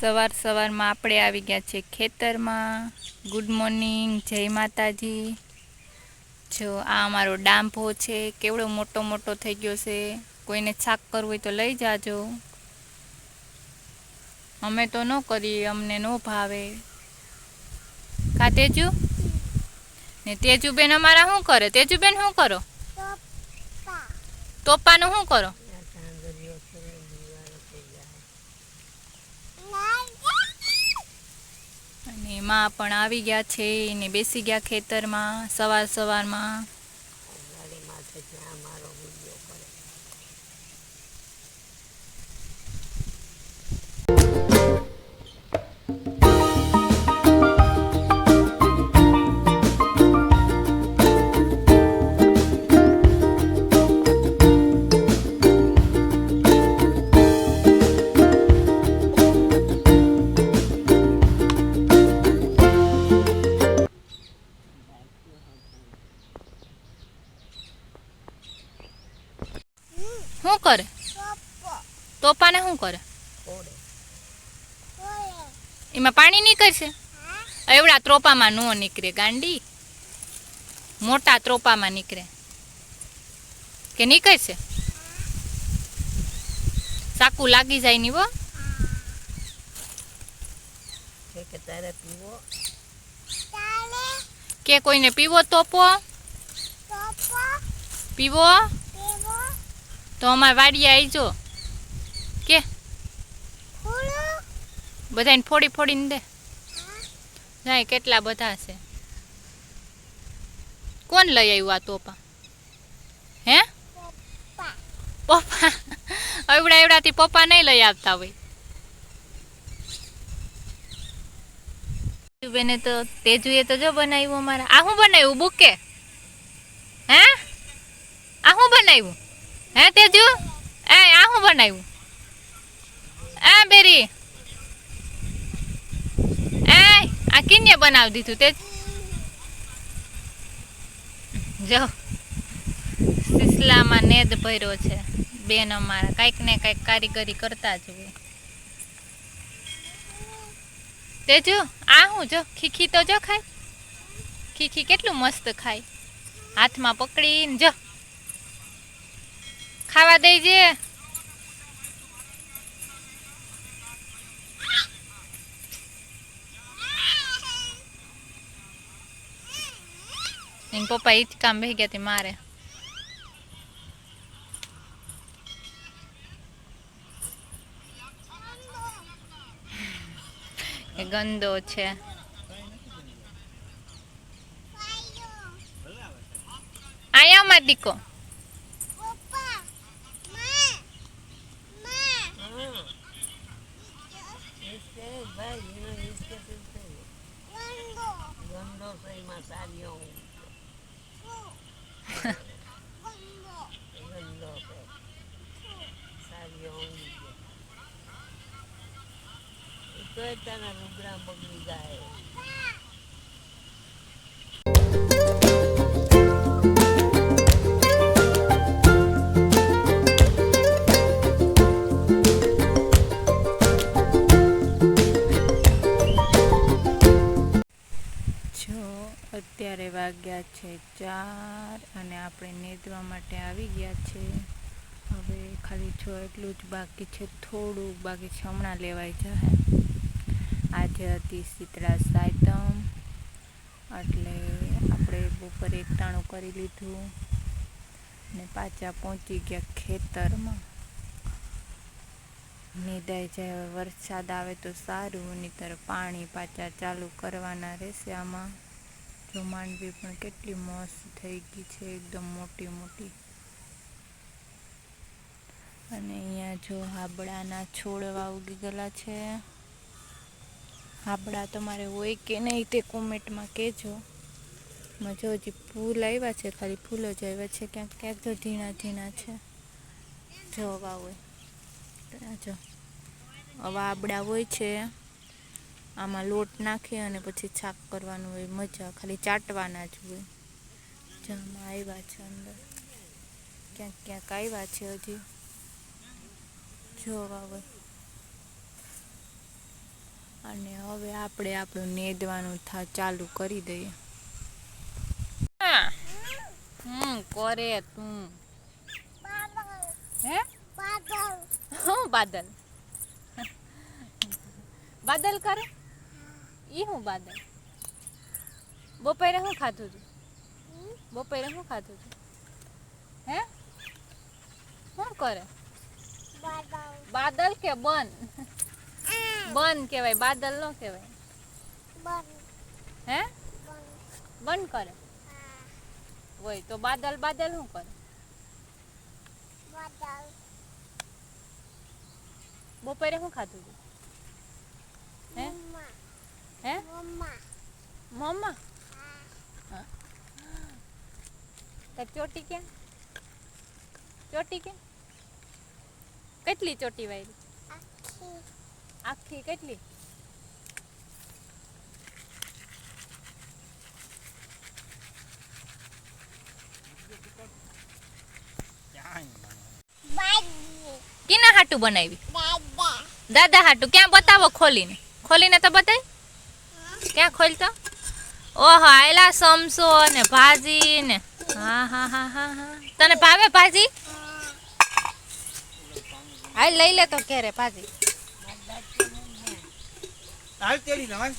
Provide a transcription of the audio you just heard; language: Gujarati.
સવાર સવારમાં આપણે આવી ગયા છે ખેતરમાં. ગુડ મોર્નિંગ, જય માતાજી. જો આ અમારો ડાંભો છે, કેવડો મોટો મોટો થઈ ગયો છે. કોઈને શાક કરવું હોય તો લઈ જાજો. અમે તો ન કરીએ, અમને ન ભાવે. કા તેજુ ને તેજુબેન અમારા શું કરે? તેજુબેન શું કરો? તોપાનું શું કરો? અને એમાં પણ આવી ગયા છે ને બેસી ગયા ખેતરમાં સવાર સવારમાં. શું કરે? તોપાને શું કરે? એમાં પાણી નીકળશે? એવડા ત્રોપામાં ન નીકળે ગાંડી, મોટા ત્રોપામાં નીકળે. કે નીકળશે? ચાકુ લાગી જાય ની હો. કે કોઈને પીવો તોપો? પીવો તો અમારે વાડીએ આવજો. કે બધાને ફોડી ફોડીને દે. જાય કેટલા બધા છે. કોણ લઈ આવ્યું આ તોપા? હે પપ્પા? એવડા એવડાથી પપ્પા નહીં લઈ આવતા હોય. બેને તો તેજુએ તો જો બનાવ્યું અમારા. આ શું બનાવ્યું બુકે? હે આ શું બનાવ્યું? હે તેજુ એ આ શું બનાવ્યું? એ બેરી એ આ કિને બનાવી દીધું? તેજ જો સિસલામાં નેદ ભર્યો છે. બેન અમારા કાંઈક ને કાંઈક કારીગરી કરતા જ હોય. તેજુ આ હું જો ખીખી તો જો ખાય. ખીખી કેટલું મસ્ત ખાય. હાથમાં પકડીને જો ખાવા દેજે. એન પપ્પા હિંચકામાં બેસી ગયા હતી મારે. એ ગંદો છે. આયા માં દીકો લુગડા બગડી જાય. અત્યારે વાગ્યા છે 4 અને આપણે નેદવા માટે આવી ગયા છે. હવે ખાલી જો એટલું જ બાકી છે, થોડું બાકી છે, હમણાં લેવાઈ જાય. આજે હતી શીતળા સાતમ એટલે આપણે બપોરે એકટાણું કરી લીધું ને પાછા પહોંચી ગયા ખેતરમાં. નીંદાઈ જાય. વરસાદ આવે તો સારું, નહીંતર પાણી પાછા ચાલુ કરવાના રહેશે આમાં. જો માંડવી પણ કેટલી મસ્ત થઈ ગઈ છે, એકદમ મોટી મોટી. અને અહીંયા જો હાબડાના છોડવા ઉગી ગયેલા છે. હાબડા તમારે હોય કે નહીં તે કોમેન્ટમાં કહેજો. જો હજી ફૂલ આવ્યા છે, ખાલી ફૂલ જ આવ્યા છે, ક્યાંક ક્યાંક તો ઝીણા ઝીણા છે. જો હવા હોય જો આવા આબડા હોય છે. આમાં લોટ નાખી અને પછી છાક કરવાનું હોય. મજા, ખાલી ચાટવાના જ હોય. જામાં આવ્યા છે અંદર, ક્યાંક ક્યાંક આવ્યા છે હજી. જોવા હોય અને હવે આપણે આપણું નેદવાનું ચાલુ કરી દઈએ. કરે તું હે હું બાદલ બાદલ કરે ઈ હું બાદલ. બપોરે શું ખાધું તું? બપોરે શું ખાધું તું? હે શું કરે? બાદલ કે બન? બન કહેવાય, બાદલ નો કહેવાય. હે બન કરે હોય તો બાદલ બાદલ શું કરે? બપોરે શું ખાધું તું? હે હે મમ્મા ચોટી ક્યાં? ચોટી ક્યાં? કેટલી ચોટી વાળી? આખી કેટલી? કિના હાટુ બનાવી? દાદા હાટુ. ક્યાં બતાવો ખોલીને? ખોલીને તો બતાય. ક્યાં ખોલતો? ઓહો આયલા સમસો ને ભાજી ને. હા હા હા હા હા. તને ભાવે ભાજી? હાલ લઈ લે તો ઘેરે ભાજી. હાલ તેડી ના